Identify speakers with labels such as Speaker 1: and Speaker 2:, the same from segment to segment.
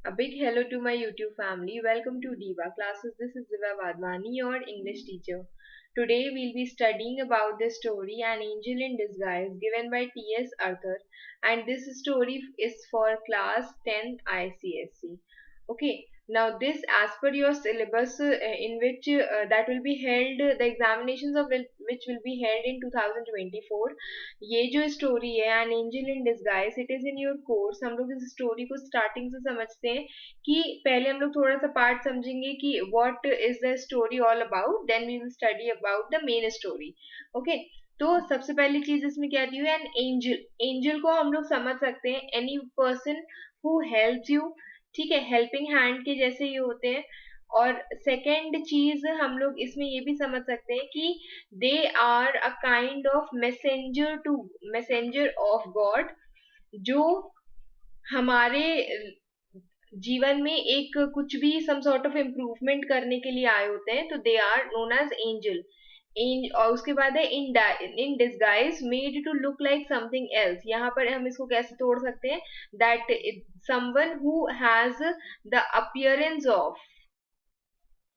Speaker 1: A big hello to my YouTube family. Welcome to Diva Classes. This is Diva Vadvani, your English teacher. Today we'll be studying about the story An Angel in Disguise given by T.S. Arthur, and this story is for class 10th ICSE. Okay, now this as per your syllabus in which that will be held, the examinations of which will be held in 2024. ये जो story है an angel in disguise it is in your course. हम लोग इस story को starting से समझते हैं कि पहले हम लोग थोड़ा सा पार्ट समझेंगे कि what is the story all about, then we will study about the main story. Okay, तो सबसे पहली चीज इसमें क्या दी हुई है, एन एंजल. एंजल को हम लोग समझ सकते हैं any person who helps you. ठीक है, हेल्पिंग हैंड के जैसे ये होते हैं. और सेकेंड चीज हम लोग इसमें ये भी समझ सकते हैं कि they are a kind of messenger of God, जो हमारे जीवन में एक कुछ भी सम सॉर्ट ऑफ इम्प्रूवमेंट करने के लिए आए होते हैं, तो they are known as angel. और उसके बाद है in disguise made to look like something else. यहाँ पर हम इसको कैसे तोड़ सकते हैं, that someone who has the appearance of,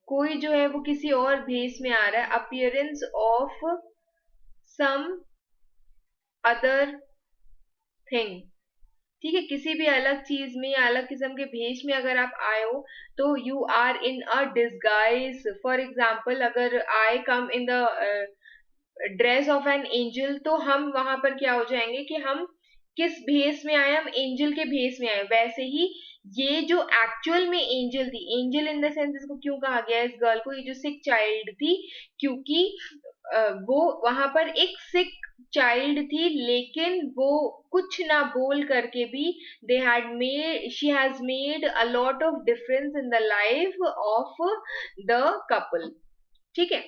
Speaker 1: कोई जो है वो किसी और भेस में आ रहा है, appearance of some other thing. ठीक है, किसी भी अलग चीज में या अलग किस्म के भेष में अगर आप आए हो तो you are in a disguise. For example, अगर I come in the dress of an angel, तो हम वहां पर क्या हो जाएंगे कि हम किस भेस में आए, हम एंजल के भेस में आए. वैसे ही ये जो एक्चुअल में एंजल थी, एंजल इन द सेंस इसको क्यों कहा गया इस गर्ल को, ये जो सिक चाइल्ड थी, क्योंकि वो वहां पर एक सिक चाइल्ड थी, लेकिन वो कुछ ना बोल करके भी she has made a lot of difference in the life of the couple. ठीक है,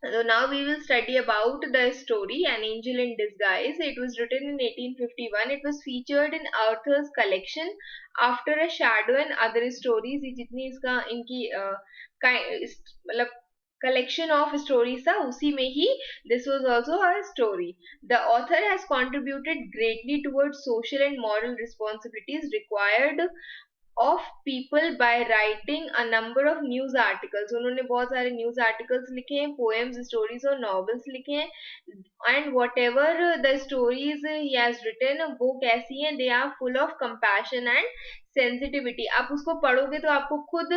Speaker 1: so now we will study about the story An Angel in Disguise. It was written in 1851. It was featured in Arthur's collection After a Shadow and Other Stories. ये जितनी इसका इनकी मतलब collection of stories था, उसी में ही this was also a story. The author has contributed greatly towards social and moral responsibilities required of people by writing a number of news articles. उन्होंने बहुत सारे न्यूज आर्टिकल्स लिखे हैं, पोएम्स, स्टोरीज और novels लिखे हैं. And whatever the stories he has written, वो कैसी हैं, they are full of compassion and sensitivity. आप उसको पढ़ोगे तो आपको खुद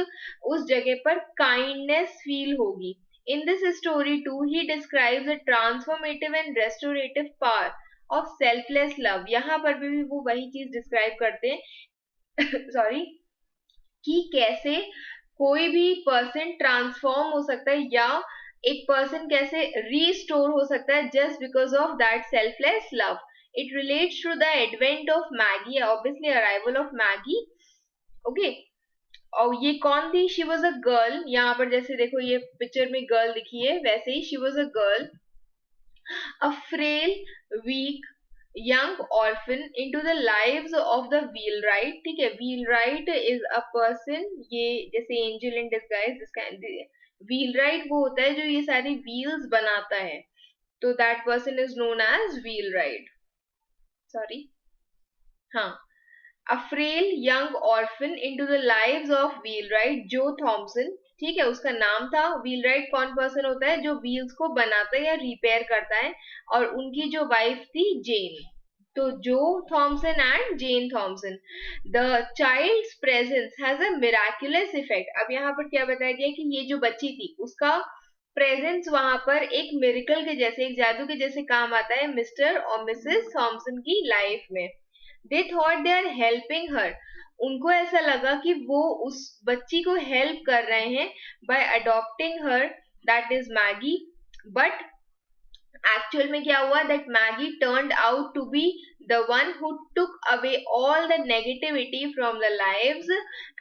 Speaker 1: उस जगह पर काइंडनेस फील होगी. In this story too, he describes a transformative and restorative power of selfless love. यहाँ पर भी वो वही चीज डिस्क्राइब करते हैं सॉरी, कि कैसे कोई भी पर्सन ट्रांसफॉर्म हो सकता है या एक पर्सन कैसे रीस्टोर हो सकता है just because of that selfless love. It relates to the advent of Maggie, obviously arrival of Maggie. Okay, और ये कौन थी, शी वॉज अ गर्ल. यहाँ पर जैसे देखो ये पिक्चर में गर्ल दिखी है, वैसे ही she was a girl, a frail, weak, young orphan into the lives of the wheelwright. ठीक है, wheelwright is a person, ये जैसे angel in disguise, इसका wheelwright वो होता है जो ये सारी wheels बनाता है, तो that person is known as wheelwright. Sorry, हाँ, a frail young orphan into the lives of wheelwright Joe Thompson. ठीक है, उसका नाम था. व्हीलराइट कौन पर्सन होता है, जो व्हील्स को बनाता है या रिपेयर करता है, और उनकी जो वाइफ थी जेन. तो Joe Thomson and Jane Thomson. The child's presence has a miraculous effect. अब यहाँ पर क्या बताया गया कि ये जो बच्ची थी उसका प्रेजेंस वहां पर एक मिरेकल के जैसे, एक जादू के जैसे काम आता है मिस्टर और मिसेस थॉमसन की लाइफ में. They thought they are helping her. उनको ऐसा लगा कि वो उस बच्ची को हेल्प कर रहे हैं by adopting her, that is Maggie. But actual में क्या हुआ, that Maggie turned out to be the one who took away all the negativity from the lives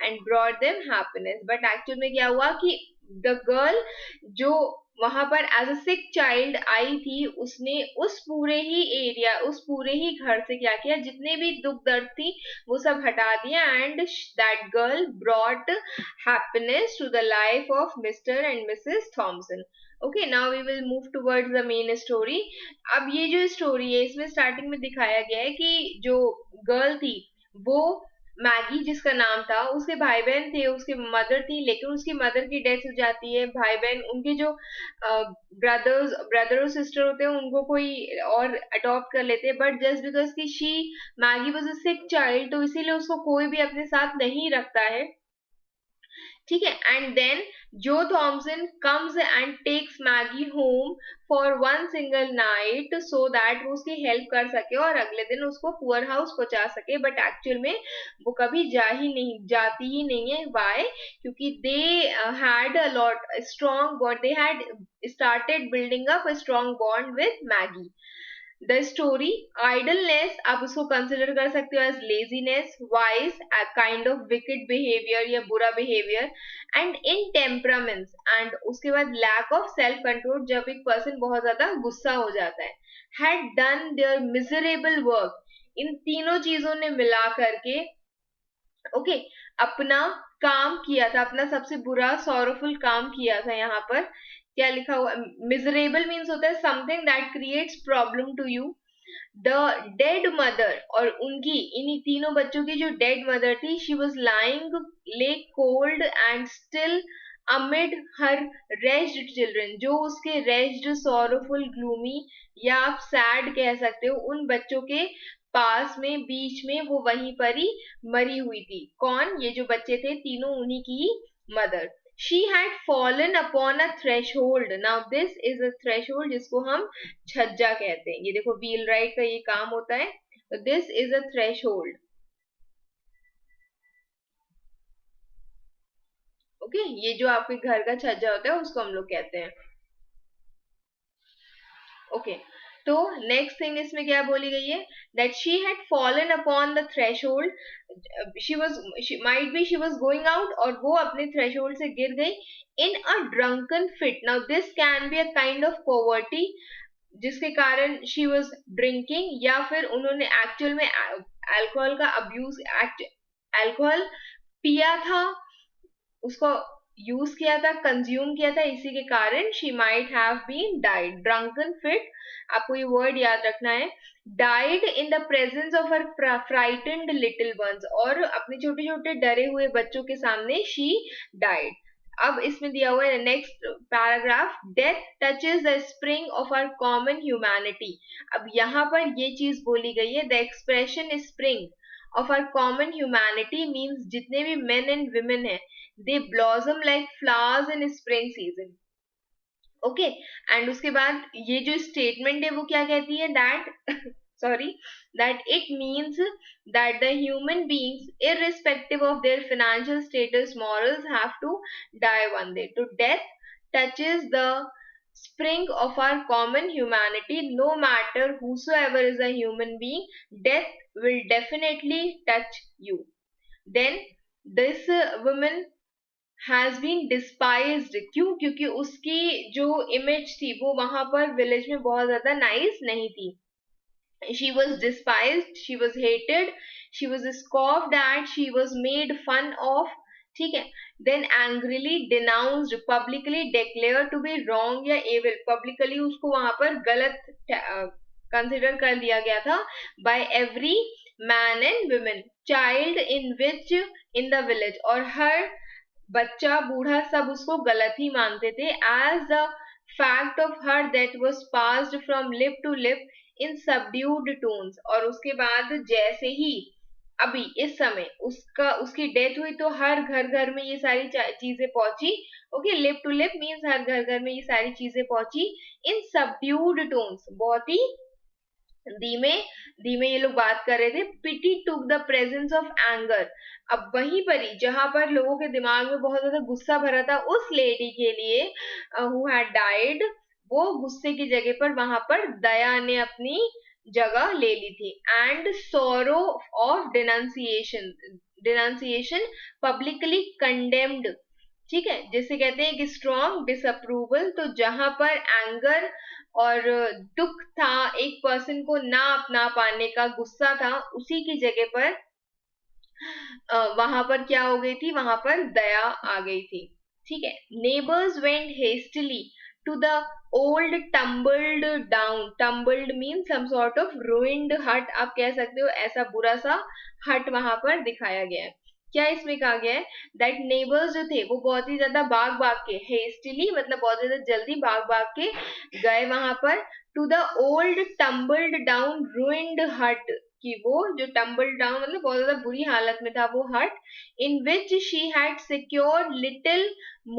Speaker 1: and brought them happiness. But actual में क्या हुआ कि the girl जो वहां पर as a sick child I थी, उसने उस पूरे ही एरिया, उस पूरे ही घर से क्या किया, जितने भी दुख दर्द थी वो सब हटा दिया, and that girl brought happiness to the life of Mr and Mrs Thomson. Okay, now we will move towards the main story. अब ये जो स्टोरी है इसमें स्टार्टिंग में दिखाया गया है कि जो गर्ल थी वो मैगी जिसका नाम था, उसके भाई बहन थे, उसके मदर थी, लेकिन उसकी मदर की डेथ हो जाती है। भाई बहन उनके जो ब्रदर और सिस्टर होते हैं उनको कोई और अडॉप्ट कर लेते हैं, बट जस्ट बिकॉज की she Maggi was a sick child, तो इसीलिए उसको कोई भी अपने साथ नहीं रखता है। ठीक है, and then Joe Thomson comes and takes Maggie home for one single night so that वो उसकी हेल्प कर सके और अगले दिन उसको पुअर हाउस पहुंचा सके, बट एक्चुअल में वो कभी जाती ही नहीं है। वाई? क्योंकि they had a lot strong bond, they had started building up a strong bond with Maggie. The story idleness, आप उसको कंसिडर कर सकते हो as laziness, vice kind of wicked behaviour या बुरा behaviour, and in temperaments, and उसके बाद lack of self control, जब एक पर्सन बहुत ज्यादा गुस्सा हो जाता है। Had done their miserable work, इन तीनों चीजों ने मिला करके ओके अपना काम किया था, अपना सबसे बुरा सॉरोफुल काम किया था। यहाँ पर क्या लिखा हुआ? मिजरेबल मीन्स होता है something that creates problem to you. The dead mother, और उनकी इन्हीं तीनों बच्चों की जो डेड मदर थी, she was lying lay cold and still amid her raised children, जो उसके रेस्ड सॉरोफुल ग्लूमी या आप सैड कह सकते हो उन बच्चों के पास में, बीच में वो वहीं पर ही मरी हुई थी। कौन? ये जो बच्चे थे तीनों, उन्हीं की mother. She had fallen upon a threshold, now this is a threshold जिसको हम छज्जा कहते हैं। ये देखो व्हील राइट का ये काम होता है, तो this is a threshold. Okay, ये जो आपके घर का छज्जा होता है उसको हम लोग कहते हैं। ओके, तो नेक्स्ट थिंग इसमें क्या बोली गई है? That she had fallen upon the threshold, she might be she was going out, और वो अपने थ्रेशोल्ड से गिर गई in a drunken fit. Now this can be a kind of poverty, जिसके कारण शी वाज ड्रिंकिंग, या फिर उन्होंने एक्चुअल में अल्कोहल का अब्यूज, अल्कोहल पिया था, उसको यूज किया था, कंज्यूम किया था, इसी के कारण she might have been died. Drunken fit, आपको ये वर्ड याद रखना है। Died in the presence of her frightened little ones, और अपने छोटे छोटे डरे हुए बच्चों के सामने शी डाइड। अब इसमें दिया हुआ है next paragraph, death touches the spring of our common humanity. अब यहाँ पर ये चीज बोली गई है, the expression spring of our common humanity means जितने भी मेन एंड वुमेन है, they blossom like flowers in spring season. Okay, and उसके बाद ये जो स्टेटमेंट है वो क्या कहती है? That sorry, that it means that the human beings, irrespective of their financial status, morals, have to die one day. So death touches the spring of our common humanity. No matter whosoever is a human being, death will definitely touch you. Then this woman has been despised, क्यों? क्योंकि उसकी जो image थी वो वहां पर village में बहुत ज्यादा नाइस नहीं थी। she was despised, she was hated, she was scoffed at, she was made fun of। ठीक है, then angrily denounced, publicly declared to be wrong या evil, publicly उसको वहां पर गलत कंसिडर कर लिया गया था by every man and women, child in which in the village, और हर बच्चा बूढ़ा सब उसको गलत ही मानते थे। As the fact of her that was passed from lip to lip in subdued tones, और उसके बाद जैसे ही अभी इस समय उसकी डेथ हुई तो हर घर घर में ये सारी चीजें पहुंची। Okay, lip to lip means हर घर घर में ये सारी चीजें पहुंची इन सबड्यूड टोन्स, बहुत ही धीमे धीमे ये लोग बात कर रहे थे। Pity took the presence of anger, अब वहीं पर ही जहां पर लोगों के दिमाग में बहुत ज्यादा गुस्सा भरा था उस लेडी के लिए हु हैड डाइड, वो गुस्से की जगह पर वहां पर दया ने अपनी जगह ले ली थी। And sorrow of denunciation, denunciation publicly condemned. ठीक है, जिसे कहते हैं कि स्ट्रॉन्ग डिसअप्रूवल, तो जहां पर एंगर और दुख था, एक पर्सन को ना अपना पाने का गुस्सा था, उसी की जगह पर वहां पर क्या हो गई थी? वहां पर दया आ गई थी। ठीक है, neighbours went hastily to the old tumbled means some sort of ruined hut, आप कह सकते हो ऐसा बुरा सा हट वहां पर दिखाया गया है। क्या इसमें कहा गया है दैट नेबर्स जो थे वो बहुत ही ज्यादा भाग के हेस्टिली मतलब बहुत ज्यादा जल्दी भाग के गए वहां पर to the old tumbled down ruined hut, कि वो जो टम्बल्ड डाउन मतलब बहुत ज्यादा बुरी हालत में था वो hut, in which she had secured little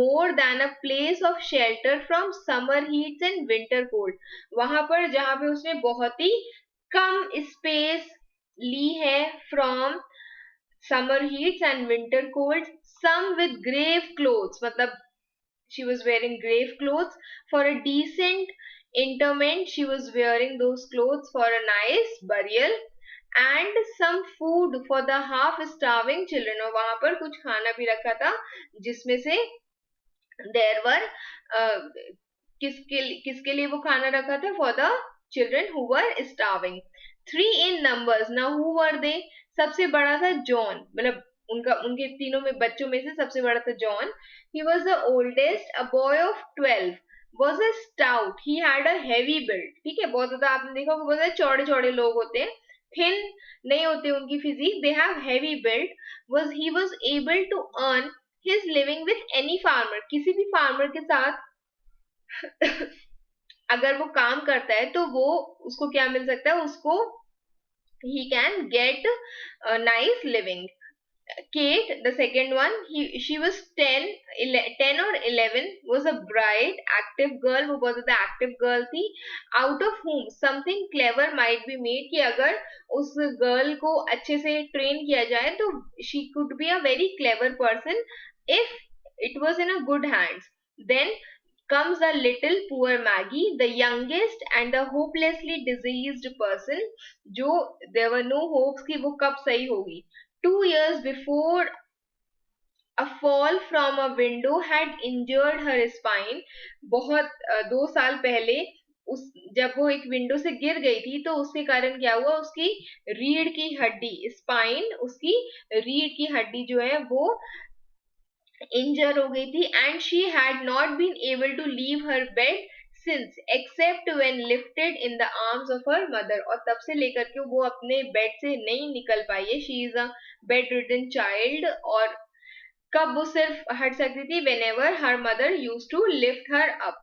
Speaker 1: more than a place of shelter from summer heats and winter cold, वहां पर जहां पे उसने बहुत ही कम स्पेस ली है from summer heats and winter colds, some with grave clothes, matlab she was wearing grave clothes for a decent interment, she was wearing those clothes for a nice burial, and some food for the half starving children, और वहां पर कुछ खाना भी रखा था जिसमें से there were किसके लिए वो खाना रखा था for the children who were starving, three in numbers, now who were they, सबसे बड़ा था जॉन, मतलब उनके तीनों में बच्चों में से सबसे बड़ा था John, he was the oldest, a boy of 12, was a stout, he had a heavy build, ठीक है, बहुत ज्यादा आपने देखा होगा बहुत ज्यादा चौड़े चौड़े लोग होते हैं, thin नहीं होते उनकी physique, they have heavy build, he was able to earn his living with any farmer, किसी भी फार्मर के साथ अगर वो काम करता है तो वो उसको क्या मिल सकता है, उसको he can get a nice living. Kate, the second one, she was 10 or 11, was a bright, active girl, वो बहुत ज़्यादा active girl थी, out of whom something clever might be made, कि अगर उस girl को अच्छे से train किया जाए तो she could be a very clever person if it was in a good hands. Then comes the little poor Maggie, the youngest and the hopelessly diseased person, जो there were no hopes कि वो कब सही होगी. 2 years before, a fall from a window had injured her spine. बहुत 2 साल पहले उस जब वो एक विंडो से गिर गई थी तो उसके कारण क्या हुआ, उसकी रीढ़ की हड्डी, स्पाइन, उसकी रीढ़ की हड्डी जो है वो इंजर हो गई थी, and she had not been able to leave her bed since except when lifted in the arms of her mother, और तब से लेकर के वो अपने बेड से नहीं निकल पाई है, she is a bed ridden child, और कब वो सिर्फ हट सकती थी whenever her mother used to lift her up.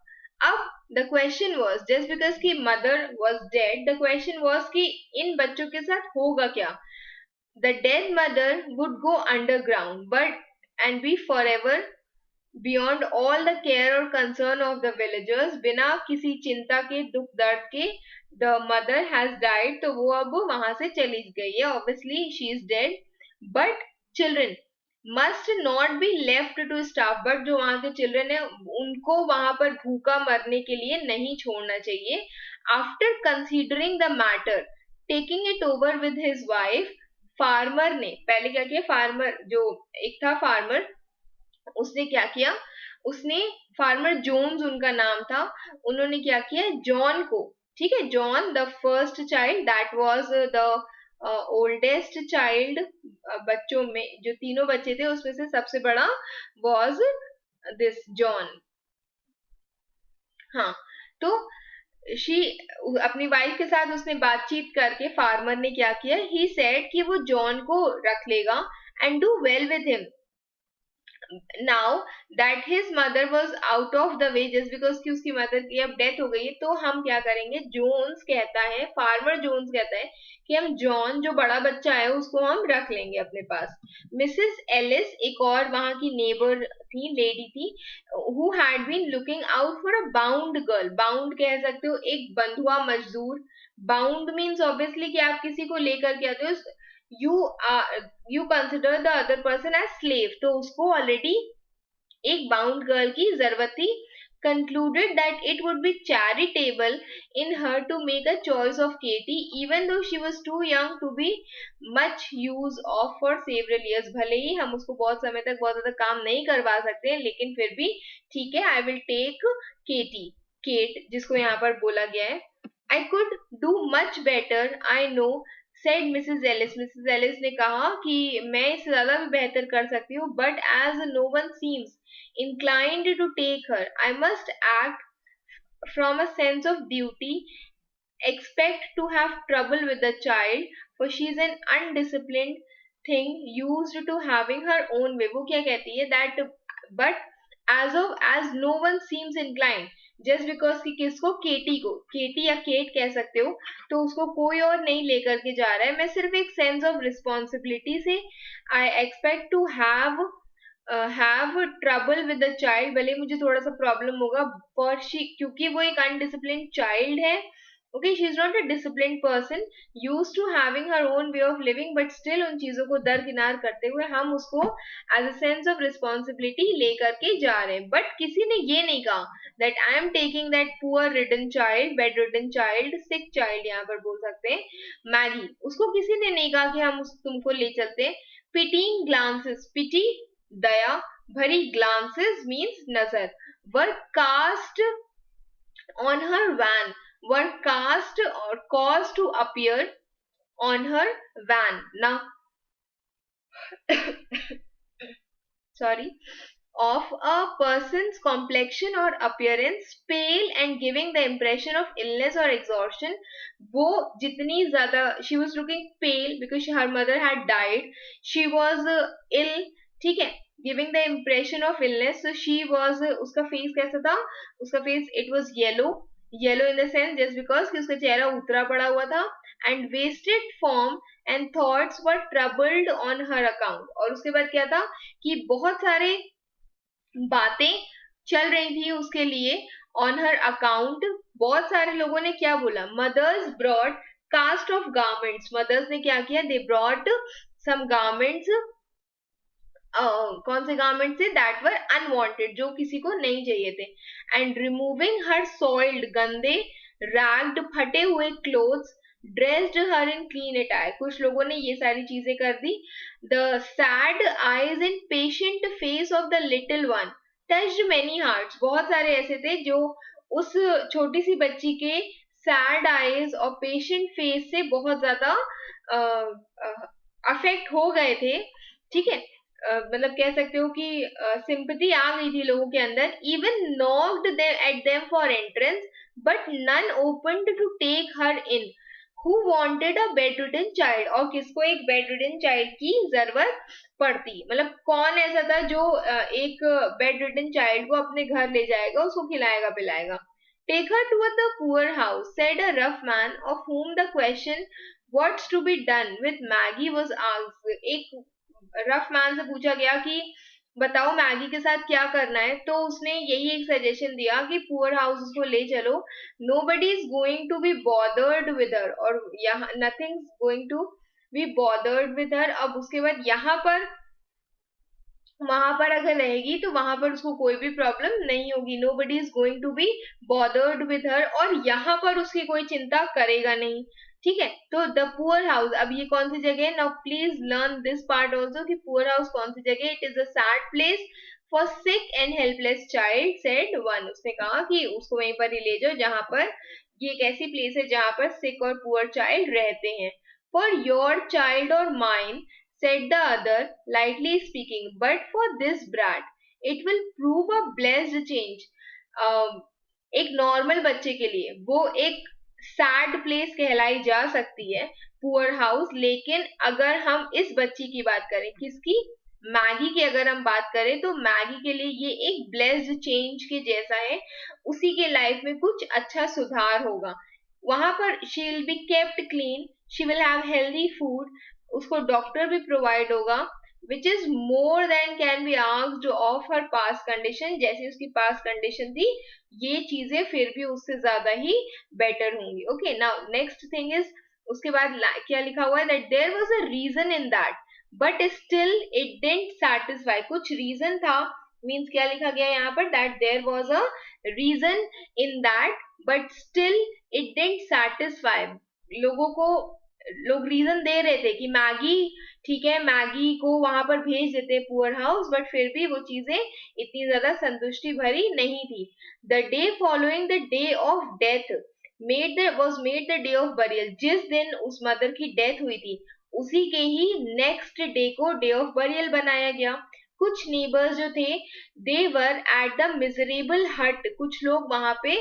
Speaker 1: अब the question was, just because की mother was dead, the question was कि इन बच्चों के साथ होगा क्या. The dead mother would go underground, but and be forever beyond all the care or concern of the villagers, बिना किसी चिंता के दुख दर्द के, the mother has died, तो वो अब वहां से चली गई है, obviously she is dead, but children must not be left to starve, but जो वहां के चिल्ड्रन है उनको वहां पर भूखा मरने के लिए नहीं छोड़ना चाहिए. After considering the matter, taking it over with his wife, farmer ने पहले क्या किया, फार्मर जो एक था फार्मर, उसने क्या किया, उसने फार्मर जोन्स उनका नाम था, उन्होंने क्या किया, जॉन को, ठीक है, John the first child, that was the oldest child, बच्चों में जो तीनों बच्चे थे उसमें से सबसे बड़ा वाज दिस जॉन. हाँ, तो शी अपनी वाइफ के साथ उसने बातचीत करके फार्मर ने क्या किया, ही सेड कि वो जॉन को रख लेगा and do well with him. Now that his mother was out of the way, just because की उसकी मदर की अब डेथ हो गई है, तो हम क्या करेंगे, जोन्स कहता है, फार्मर जोन्स कहता है कि हम जॉन जो बड़ा बच्चा है उसको हम रख लेंगे अपने पास. मिसेस एलिस एक और वहां की नेबर थी, लेडी थी, who had been looking out for a bound girl, bound कह सकते हो एक बंधुआ मजदूर, बाउंड मीन्स ऑब्वियसली कि आप किसी को लेकर के आते हो, you consider the other person as slave, तो उसको ऑलरेडी एक बाउंड गर्ल की जरूरत थी. concluded that it would be charitable in her to make a choice of Katie, even though she was too young to be much use of for several years. भले ही हम उसको बहुत समय तक बहुत ज्यादा काम नहीं करवा सकते हैं, लेकिन फिर भी ठीक है, I will take Katie, Kate जिसको यहाँ पर बोला गया है. I could do much better, I know, said Mrs. Ellis. Mrs. Ellis ने कहा कि मैं इससे ज्यादा भी बेहतर कर सकती हूँ, but as no one seems inclined to take her, I must act from a sense of duty, expect to have trouble with the child, for she is an undisciplined thing used to having her own way. वो क्या कहती है that but as no one seems inclined, just because कि किसको, केटी को, केटी या cat कह सकते हो, तो उसको कोई और नहीं लेकर के जा रहा है, मैं सिर्फ एक सेंस ऑफ रिस्पॉन्सिबिलिटी से I expect to have trouble with the child, भले मुझे थोड़ा सा प्रॉब्लम होगा, फॉर शी, क्योंकि वो एक अनडिसिप्लिन चाइल्ड है. Okay, she is not a disciplined person, used to having her own way of living, but still उन चीजों को दरकिनार करते हुए हम उसको as a sense of responsibility लेकर के जा रहे हैं. But किसी ने ये नहीं कहा that I am taking that poor ridden child, bedridden child, sick child यहाँ पर बोल सकते हैं, मैगी, उसको किसी ने नहीं कहा कि हम उस तुमको ले चलते हैं. Pitying glances, pity, दया भरी, glances means नजर, were cast on her van, were cast or caused to appear on her van. Now, sorry, of a person's complexion or appearance pale and giving the impression of illness or exhaustion. वो जितनी ज़्यादा, she was looking pale because her mother had died, she was ill, ठीक है, giving the impression of illness, so she was, उसका face कैसा था, उसका face, it was yellow in the sense just because कि उसका चेहरा उतरा पड़ा हुआ था, and wasted form and thoughts were troubled on her account. और उसके बाद क्या था कि बहुत सारे बातें चल रही थी उसके लिए ऑन हर अकाउंट. बहुत सारे लोगों ने क्या बोला, mother's broadcast of garments, mothers ने क्या किया, दे ब्रॉड सम गारमेंट्स, कौन से गारमेंट से, दैट वर अनवांटेड, जो किसी को नहीं चाहिए थे, एंड रिमूविंग हर सॉइल्ड, गंदे, रैग्ड, फटे हुए clothes, dressed her in clean attire, कुछ लोगों ने ये सारी चीजें कर दी. The sad eyes and patient face of the little one touched many hearts, बहुत सारे ऐसे थे जो उस छोटी सी बच्ची के सैड आईज और पेशेंट फेस से बहुत ज्यादा अफेक्ट हो गए थे, ठीक है. मतलब कह सकते हो कि सिंपैथी आ गई थी लोगों के अंदर. Even knocked them at them for entrance, but none opened to take her in. Who wanted a bedridden child, और किसको एक बेडरिडन चाइल्ड की जरूरत पड़ती, मतलब कौन ऐसा था जो एक बेडरिडन चाइल्ड को अपने घर ले जाएगा, उसको खिलाएगा पिलाएगा. Take her to the poor house, said a rough man, of whom the question what's to be done with Maggie was asked. एक रफ मैन से पूछा गया कि बताओ मैगी के साथ क्या करना है, तो उसने यही एक सजेशन दिया कि पुअर हाउस उसको ले चलो, nobody is going to be bothered with her, और यहाँ nothing going to be bothered with her. अब उसके बाद यहाँ पर, वहां पर अगर रहेगी तो वहां पर उसको कोई भी प्रॉब्लम नहीं होगी, nobody is going to be bothered with her, और यहाँ पर उसकी कोई चिंता करेगा नहीं, ठीक है. तो द पुअर हाउस, अब ये कौन सी जगह है, now please learn this part also कि पुअर हाउस कौन सी जगह. It is a sad place for sick and helpless child, said one, उसने कहा कि उसको वहीं पर ही ले जाओ जहां पर, ये एक ऐसी प्लेस है जहां पर सिक और पुअर चाइल्ड रहते हैं. फॉर योर चाइल्ड और mine, said the other, lightly speaking, but for this brat, it will prove a blessed change. एक नॉर्मल बच्चे के लिए वो एक सैड प्लेस कहलाई जा सकती है, पुअर हाउस, लेकिन अगर हम इस बच्ची की बात करें, किसकी, मैगी की अगर हम बात करें, तो मैगी के लिए ये एक ब्लेस्ड चेंज के जैसा है, उसी के लाइफ में कुछ अच्छा सुधार होगा. वहां पर she will be kept clean, she will have healthy food, उसको डॉक्टर भी प्रोवाइड होगा, which is more than can be asked of her past condition, जैसी उसकी पास्ट कंडीशन थी, ये चीजें फिर भी उससे ज्यादा ही बेटर होंगी. Okay, now next thing is, उसके बाद क्या लिखा हुआ है, that there was a reason in that but still it didn't satisfy, कुछ रीजन था, मीन्स क्या लिखा गया यहाँ पर, that there was a reason in that but still it didn't satisfy. लोगों को, लोग रीजन दे रहे थे कि मैगी, ठीक है, मैगी को वहां पर भेज देते पुअर हाउस, बट फिर भी वो चीजें इतनी ज्यादा संतुष्टि भरी नहीं थी. The day following the day of death made the day of burial, जिस दिन उस मदर की डेथ हुई थी, उसी के ही नेक्स्ट डे को डे ऑफ बरियल बनाया गया. कुछ नेबर्स जो थे दे वर एट द मिजरेबल हट, कुछ लोग वहां पे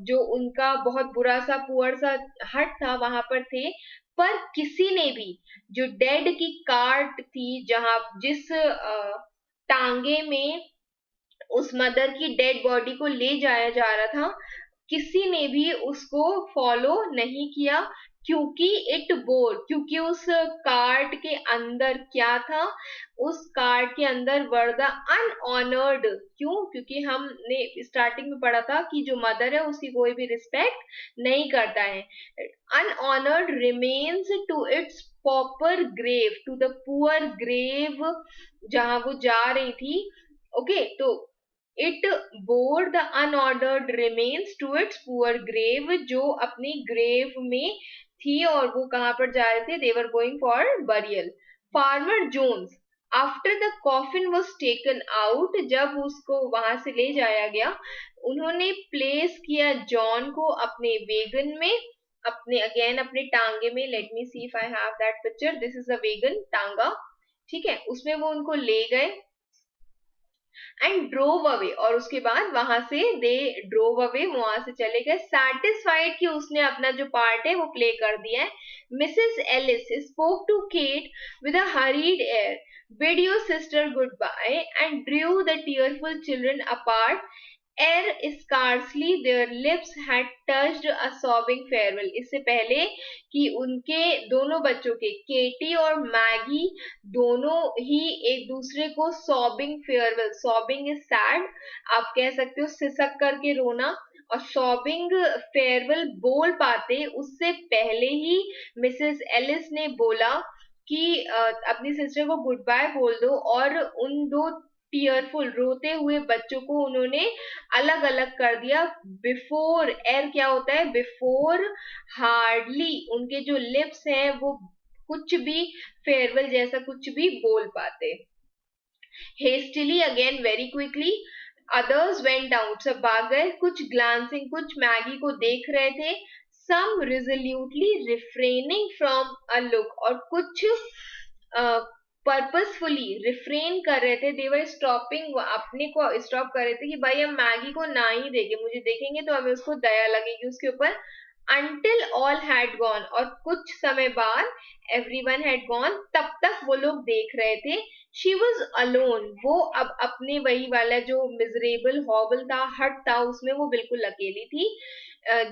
Speaker 1: जो उनका बहुत बुरा सा पुअर सा हट था वहां पर थे, पर किसी ने भी जो डेड की कार्ट थी, जहां जिस टांगे में उस मदर की डेड बॉडी को ले जाया जा रहा था, किसी ने भी उसको फॉलो नहीं किया, क्योंकि क्योंकि उस कार्ट के अंदर क्या था, उस कार्ट के अंदर वर द अनऑनर्ड। क्यों? क्योंकि हमने स्टार्टिंग में पढ़ा था कि जो मदर है उसकी कोई भी रिस्पेक्ट नहीं करता है। Unhonoured remains to its proper grave, to the poor grave जहां वो जा रही थी। ओके, तो it bore the unhonoured remains to its poor grave, जो अपनी ग्रेव में थी, और वो कहां पर जा रहे थे, they were going for burial. Farmer Jones, after the coffin was taken out, जब उसको वहां से ले जाया गया, उन्होंने प्लेस किया जॉन को अपने वेगन में, अपने टांगे में। Let me see if I have that picture, this is a wagon, टांगा, ठीक है, उसमें वो उनको ले गए एंड ड्रोव अवे, और उसके बाद वहां से दे ड्रोव अवे, वहां से चले गए, सेटिस्फाइड कि उसने अपना जो पार्ट है वो प्ले कर दिया है। Mrs Ellis spoke to Kate with a hurried air, bid your sister goodbye and drew the tearful children apart ere scarcely their lips had touched a sobbing farewell। इससे पहले कि उनके दोनों बच्चों के, केटी और मैगी, दोनों ही एक दूसरे को sobbing farewell, sobbing is sad, आप कह सकते हो सिसक करके रोना, और सॉबिंग फेयरवेल बोल पाते उससे पहले ही मिसेस एलिस ने बोला कि अपनी सिस्टर को गुड बाय बोल दो, और उन दो टीयरफुल रोते हुए बच्चों को उन्होंने अलग अलग कर दिया। बिफोर, एर क्या होता है, बिफोर हार्डली उनके जो लिप्स हैं वो कुछ भी फेयरवेल जैसा कुछ भी बोल पाते। Hastily again, very quickly, others went out, सब भाग गए, कुछ ग्लांसिंग, कुछ मैगी को देख रहे थे, सम रिजोल्यूटली रिफ्रेनिंग फ्रॉम अ लुक, और कुछ पर्पसफुली रिफ्रेन कर रहे थे, देवर स्टॉपिंग, अपने को स्टॉप कर रहे थे कि भाई हम मैगी को ना ही देखें, मुझे देखेंगे तो हमें उसको दया लगेगी उसके ऊपर। until all had gone, और कुछ समय बाद everyone had gone, तब तक वो लोग देख रहे थे। she was alone, वो अब अपने वही वाला जो मिजरेबल हॉबल था, हट था, उसमें वो बिल्कुल अकेली थी।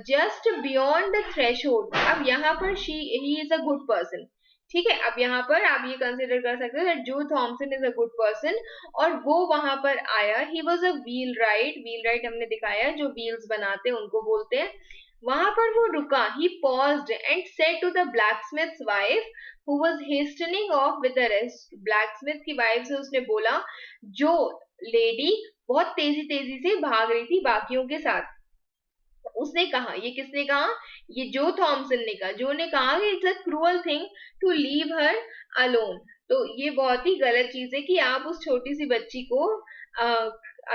Speaker 1: just beyond the threshold, अब यहाँ पर he is a good person, ठीक है, अब यहाँ पर आप ये कंसिडर कर सकते हो that Joe Thomson is a good person, और वो वहां पर आया, he was a wheelwright हमने दिखाया, जो व्हील्स बनाते हैं उनको बोलते हैं। वहां पर वो रुका, he paused and said to the blacksmith's wife who was hastening off with the rest, blacksmith की वाइफ से उसने बोला, जो लेडी बहुत तेजी तेजी से भाग रही थी बाकियों के साथ, उसने कहा, ये किसने कहा, ये जो थॉमसन ने कहा, जो ने कहा कि it's a cruel thing to leave her alone, तो ये बहुत ही गलत चीज है कि आप उस छोटी सी बच्ची को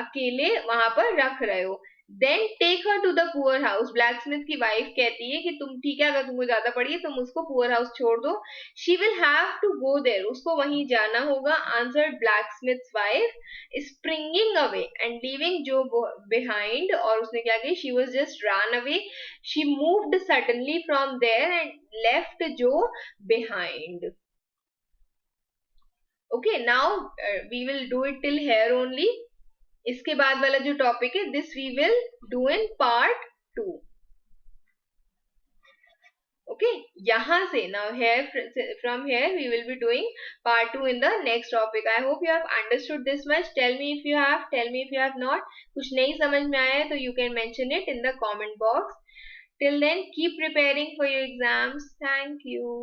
Speaker 1: अकेले वहां पर रख रहे हो। Then take her to the poor house, blacksmith की वाइफ कहती है कि तुम ठीक है, अगर तुमको ज्यादा पड़ी है तुम उसको पुअर हाउस छोड़ दो। She will have to go there, उसको वहीं जाना होगा, answered blacksmith's wife, springing away and leaving Joe behind, और उसने क्या किया, she was just run away, she moved suddenly from there and left Joe behind. Okay, now we will do it till here only. इसके बाद वाला जो topic है, this we will do in part 2। Okay, यहाँ से now here, from here we will be doing part 2 in the next topic. I hope you have understood this much. Tell me if you have, tell me if you have not. कुछ नहीं समझ में आया है तो you can mention it in the comment box. Till then, keep preparing for your exams. Thank you.